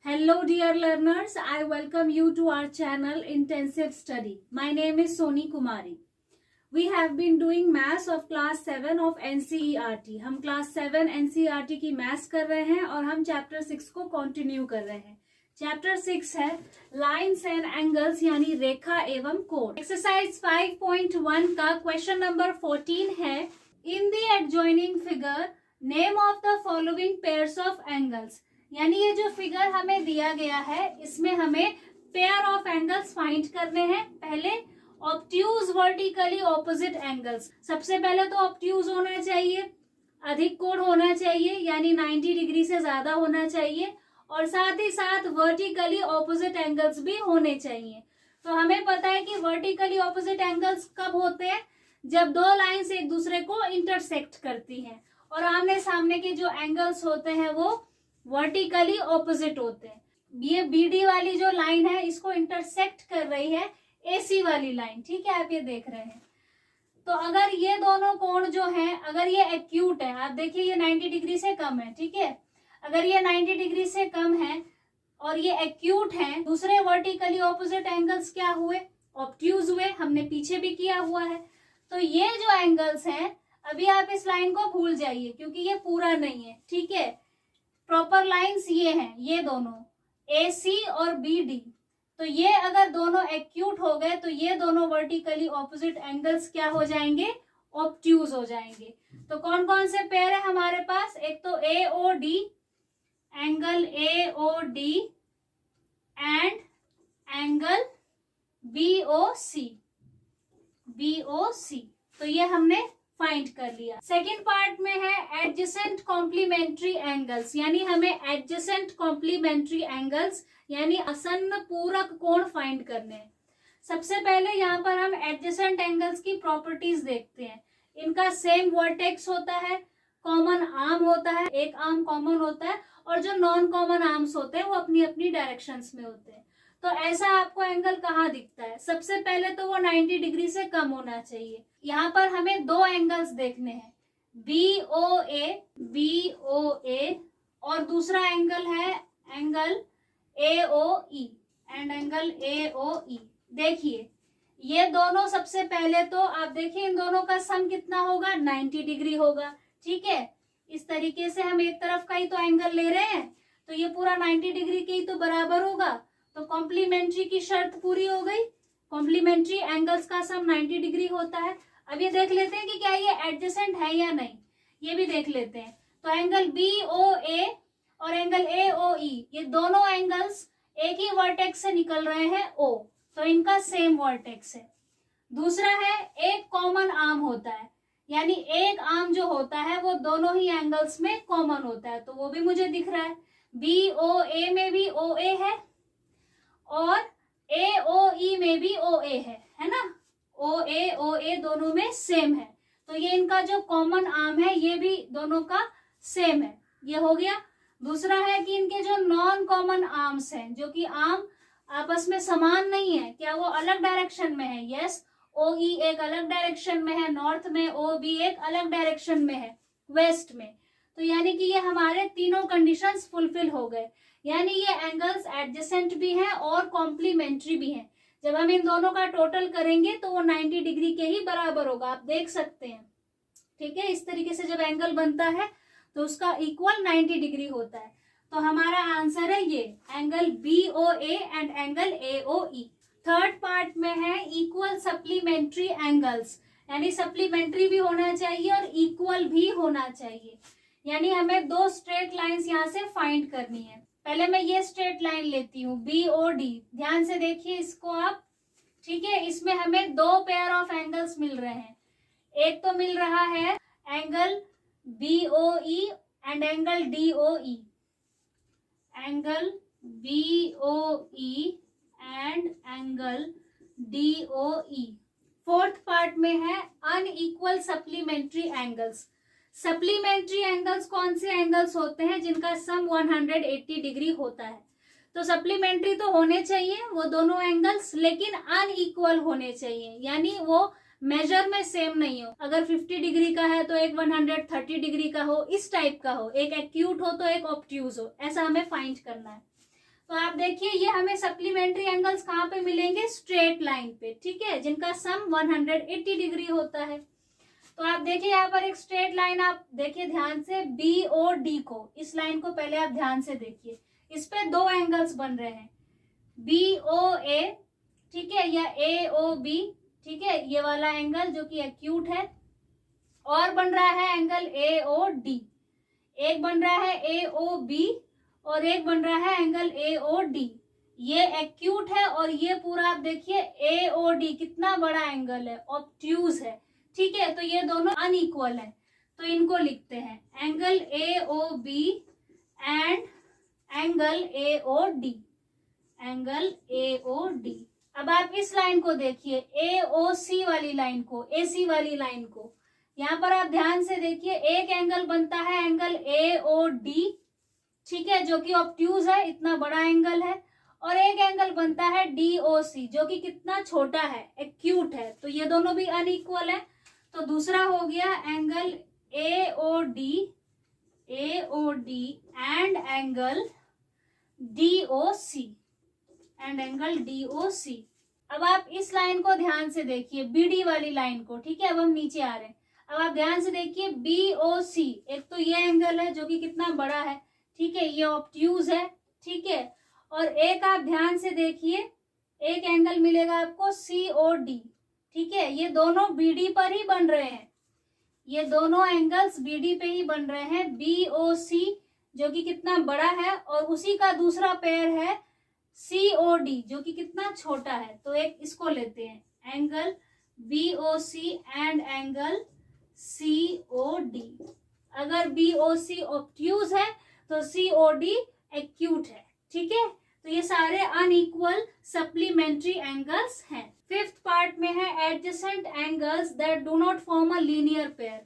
Hello dear learners, I welcome you to our channel Intensive Study. My name is Soni Kumari. We have been doing maths of class 7 of NCERT. हम class 7 NCERT की maths कर रहे हैं और हम chapter 6 को continue कर रहे हैं. Chapter 6 है Lines and Angles यानी रेखा एवं कोण. Exercise 5.1 का question number 14 है In the adjoining figure, name of the following pairs of angles. यानी ये जो फिगर हमें दिया गया है इसमें हमें पेयर ऑफ एंगल्स फाइंड करने हैं. पहले ऑब्ट्यूज वर्टिकली ऑपोजिट एंगल्स. सबसे पहले तो ऑब्ट्यूज होना चाहिए, अधिक कोण होना चाहिए यानी 90 डिग्री से ज्यादा होना चाहिए और साथ ही साथ वर्टिकली ऑपोजिट एंगल्स भी होने चाहिए. तो हमें पता है कि वर्टिकली ऑपोजिट एंगल्स कब होते हैं, जब दो लाइंस एक दूसरे को इंटरसेक्ट करती हैं और आमने सामने के जो एंगल्स होते हैं वो वर्टिकली ऑपोजिट होते हैं. ये बीडी वाली जो लाइन है इसको इंटरसेक्ट कर रही है एसी वाली लाइन. ठीक है, आप ये देख रहे हैं. तो अगर ये दोनों कोण जो हैं, अगर ये एक्यूट है, आप देखिए ये 90 डिग्री से कम है. ठीक है, अगर ये 90 डिग्री से कम है और ये एक्यूट है, दूसरे वर्टिकली ऑपोजिट एंगल्स क्या हुए, ऑब्ट्यूज हुए. हमने पीछे भी किया हुआ है. तो ये जो एंगल्स हैं, अभी आप इस लाइन को भूल जाइए क्योंकि ये पूरा नहीं है. ठीक है, प्रॉपर लाइंस ये हैं, ये दोनों ए सी और बी डी. तो ये अगर दोनों एक्यूट हो गए तो ये दोनों वर्टिकली ऑपोजिट एंगल्स क्या हो जाएंगे, ऑब्ट्यूज हो जाएंगे. तो कौन कौन से पेयर है हमारे पास, एक तो A O D, angle A O D and angle B O C, B O C. तो ये हमने फाइंड कर लिया. सेकेंड पार्ट में है एडजेसेंट कॉम्प्लीमेंट्री एंगल्स, यानी हमें एडजेसेंट कॉम्प्लीमेंट्री एंगल्स यानी आसन्न पूरक कोण फाइंड करने हैं. सबसे पहले यहाँ पर हम एडजेसेंट एंगल्स की प्रॉपर्टीज देखते हैं. इनका सेम वर्टेक्स होता है, कॉमन आर्म होता है, एक आर्म कॉमन होता है और जो नॉन कॉमन आर्म्स होते हैं वो अपनी अपनी डायरेक्शंस में होते हैं. तो ऐसा आपको एंगल कहाँ दिखता है, सबसे पहले तो वो 90 डिग्री से कम होना चाहिए. यहाँ पर हमें दो एंगल्स देखने हैं, बी ओ ए और दूसरा एंगल है angle A O E and angle A O E. देखिए ये दोनों, सबसे पहले तो आप देखिए इन दोनों का सम कितना होगा, 90 डिग्री होगा. ठीक है, इस तरीके से हम एक तरफ का ही तो एंगल ले रहे हैं तो ये पूरा 90 डिग्री के ही तो बराबर होगा. तो कॉम्प्लीमेंट्री की शर्त पूरी हो गई, कॉम्प्लीमेंट्री एंगल्स का सम 90 डिग्री होता है. अब ये देख लेते हैं कि क्या ये एडजेसेंट है या नहीं, ये भी देख लेते हैं. तो एंगल बी ओ ए और एंगल ए ओ ई, ये दोनों एंगल्स एक ही वर्टेक्स से निकल रहे हैं ओ, तो इनका सेम वर्टेक्स है. दूसरा है एक कॉमन आर्म होता है, यानी एक आर्म जो होता है वो दोनों ही एंगल्स में कॉमन होता है, तो वो भी मुझे दिख रहा है. बी ओ ए में भी ओ ए है और ए ओ ई में भी ओ ए है ना. ओ ए दोनों में सेम है, तो ये इनका जो कॉमन आर्म है ये भी दोनों का सेम है. ये हो गया. दूसरा है कि इनके जो नॉन कॉमन आर्म्स हैं, जो कि आर्म आपस में समान नहीं है, क्या वो अलग डायरेक्शन में है, यस. ओ ई एक अलग डायरेक्शन में है नॉर्थ में, ओ बी एक अलग डायरेक्शन में है वेस्ट में. तो यानी कि ये हमारे तीनों कंडीशंस फुलफिल हो गए, यानी ये एंगल्स एडजेसेंट भी हैं और कॉम्प्लीमेंट्री भी हैं. जब हम इन दोनों का टोटल करेंगे तो वो 90 डिग्री के ही बराबर होगा, आप देख सकते हैं. ठीक है, इस तरीके से जब एंगल बनता है तो उसका इक्वल 90 डिग्री होता है. तो हमारा आंसर है ये angle B O A and angle A O E. Third part में है इक्वल सप्लीमेंट्री एंगल्स, यानी सप्लीमेंट्री भी होना चाहिए और इक्वल भी होना चाहिए. यानी हमें दो स्ट्रेट लाइंस यहाँ से फाइंड करनी है. पहले मैं ये स्ट्रेट लाइन लेती हूँ बी ओ डी, ध्यान से देखिए इसको आप. ठीक है, इसमें हमें दो पेयर ऑफ एंगल्स मिल रहे हैं. एक तो मिल रहा है angle B O E and angle D O E, angle B O E and angle D O E. Fourth part में है unequal supplementary angles. Supplementary angles कौन से एंगल्स होते हैं जिनका सम 180 डिग्री होता है. तो सप्लीमेंट्री तो होने चाहिए वो दोनों एंगल्स, लेकिन अनइक्वल होने चाहिए, यानी वो मेजर में सेम नहीं हो. अगर 50 डिग्री का है तो एक 130 डिग्री का हो, इस टाइप का हो. एक एक्यूट हो तो एक ऑब्ट्यूज हो, ऐसा हमें फाइंड करना है. तो आप देखिए ये हमें सप्लीमेंट्री एंगल्स कहाँ पे मिलेंगे, स्ट्रेट लाइन पे, ठीक है, जिनका सम 180 डिग्री होता है। तो आप देखिए यहाँ पर एक स्ट्रेट लाइन, आप देखिए ध्यान से BOD को, इस लाइन को पहले आप ध्यान से देखिए, इस पे दो एंगल्स बन रहे हैं, BOA, ठीक है, या AOB, ठीक है, ये वाला एंगल जो कि एक्यूट है, और बन रहा है एंगल AOD, एक बन रहा है AOB और एक बन रहा है एंगल AOD। ये एक्यूट है और ये पूरा आप देखिए AOD कितना बड़ा एंगल है, ऑब्ट्यूज है, ठीक है। तो ये दोनों अनइक्वल है, तो इनको लिखते हैं angle AOB and angle AOD, angle AOD। अब आप इस लाइन को देखिए, AOC वाली लाइन को, AC वाली लाइन को, यहाँ पर आप ध्यान से देखिए, एक एंगल बनता है एंगल AOD, ठीक है, जो कि ऑब्ट्यूज है, इतना बड़ा एंगल है, और एक एंगल बनता है DOC जो कि कितना छोटा है, एक्यूट है। तो ये दोनों भी अनइक्वल है। तो दूसरा हो गया angle AOD and angle DOC, and angle DOC। अब आप इस लाइन को ध्यान से देखिए, BD वाली लाइन को, ठीक है, अब हम नीचे आ रहे हैं। अब आप ध्यान से देखिए BOC, एक तो ये एंगल है जो कि कितना बड़ा है, ठीक है, ये ऑब्ट्यूज है, ठीक है, और एक आप ध्यान से देखिए, एक एंगल मिलेगा आपको COD, ठीक है, ये दोनों BD पर ही बन रहे हैं, ये दोनों एंगल्स BD पे ही बन रहे हैं, BOC जो कि कितना बड़ा है, और उसी का दूसरा पेयर है COD जो कि कितना छोटा है। तो एक इसको लेते हैं angle BOC and angle COD। अगर BOC ऑब्ट्यूज है तो COD एक्यूट है, ठीक है। तो ये सारे अनइक्वल सप्लीमेंट्री एंगल्स हैं। फिफ्थ पार्ट में है adjacent angles that do not form a linear pair.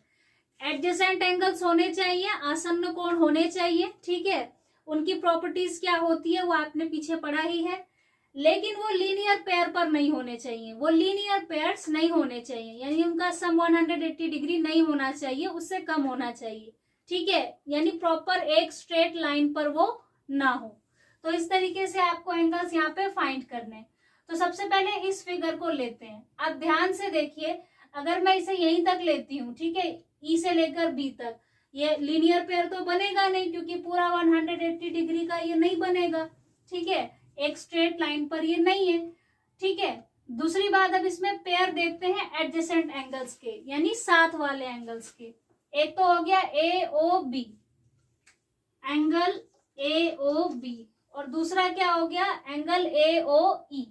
Adjacent angles होने चाहिए, आसन्न कोण होने चाहिए, ठीक है, उनकी प्रॉपर्टीज क्या होती है वो आपने पीछे पढ़ा ही है, लेकिन वो लीनियर पेयर पर नहीं होने चाहिए, वो लीनियर पेयर्स नहीं होने चाहिए, यानी उनका सम 180 डिग्री नहीं होना चाहिए, उससे कम होना चाहिए, ठीक है, यानी प्रॉपर एक स्ट्रेट लाइन पर वो ना हो। तो इस तरीके से आपको एंगल्स यहाँ पे फाइंड करने हैं। तो सबसे पहले इस फिगर को लेते हैं, आप ध्यान से देखिए, अगर मैं इसे यहीं तक लेती हूँ, ठीक है, E से लेकर B तक, ये लीनियर पेयर तो बनेगा नहीं क्योंकि पूरा 180 डिग्री का ये नहीं बनेगा, ठीक है, एक स्ट्रेट लाइन पर ये नहीं है, ठीक है। दूसरी बात, अब इसमें पेयर देखते हैं एडजेसेंट एंगल्स के, यानी साथ वाले एंगल्स के। एक तो हो गया AOB, एंगल AOB, और दूसरा क्या हो गया angle AOE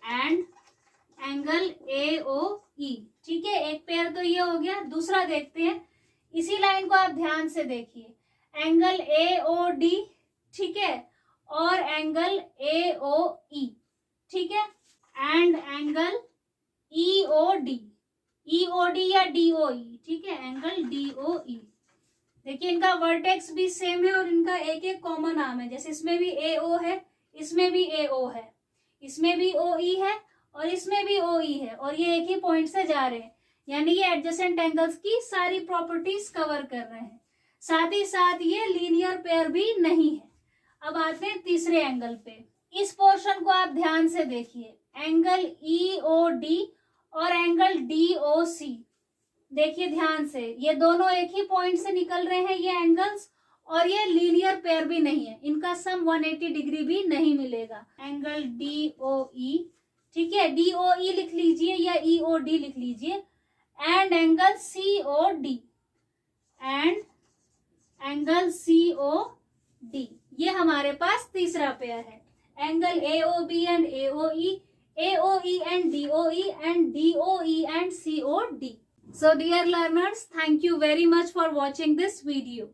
and angle AOE, ठीक है, एक पेयर तो ये हो गया। दूसरा देखते हैं, इसी लाइन को आप ध्यान से देखिए, एंगल AOD, ठीक है, और एंगल AOE, ठीक है, एंड एंगल EOD या DOE, ठीक है, एंगल DOE। देखिए इनका वर्टेक्स भी सेम है और इनका एक एक कॉमन आर्म है, जैसे इसमें भी AO है, इसमें भी AO है, इसमें भी OE है और इसमें भी OE है, और ये एक ही पॉइंट से जा रहे हैं, यानी ये एडजेसेंट एंगल्स की सारी प्रॉपर्टीज कवर कर रहे हैं। साथ ही साथ ये लीनियर पेयर भी नहीं है। अब आते हैं तीसरे एंगल पे। इस पोर्शन को आप ध्यान से देखिए, एंगल EOD और एंगल DOC, देखिए ध्यान से, ये दोनों एक ही पॉइंट से निकल रहे हैं ये एंगल्स, और ये लीनियर पेयर भी नहीं है, इनका सम 180 डिग्री भी नहीं मिलेगा। एंगल DOE, ठीक है, DOE लिख लीजिए या EOD लिख लीजिए, and angle COD and angle COD, ये हमारे पास तीसरा पेयर है। Angle AOB and AOE, AOE and DOE, and DOE and COD. So dear learners, thank you very much for watching this video.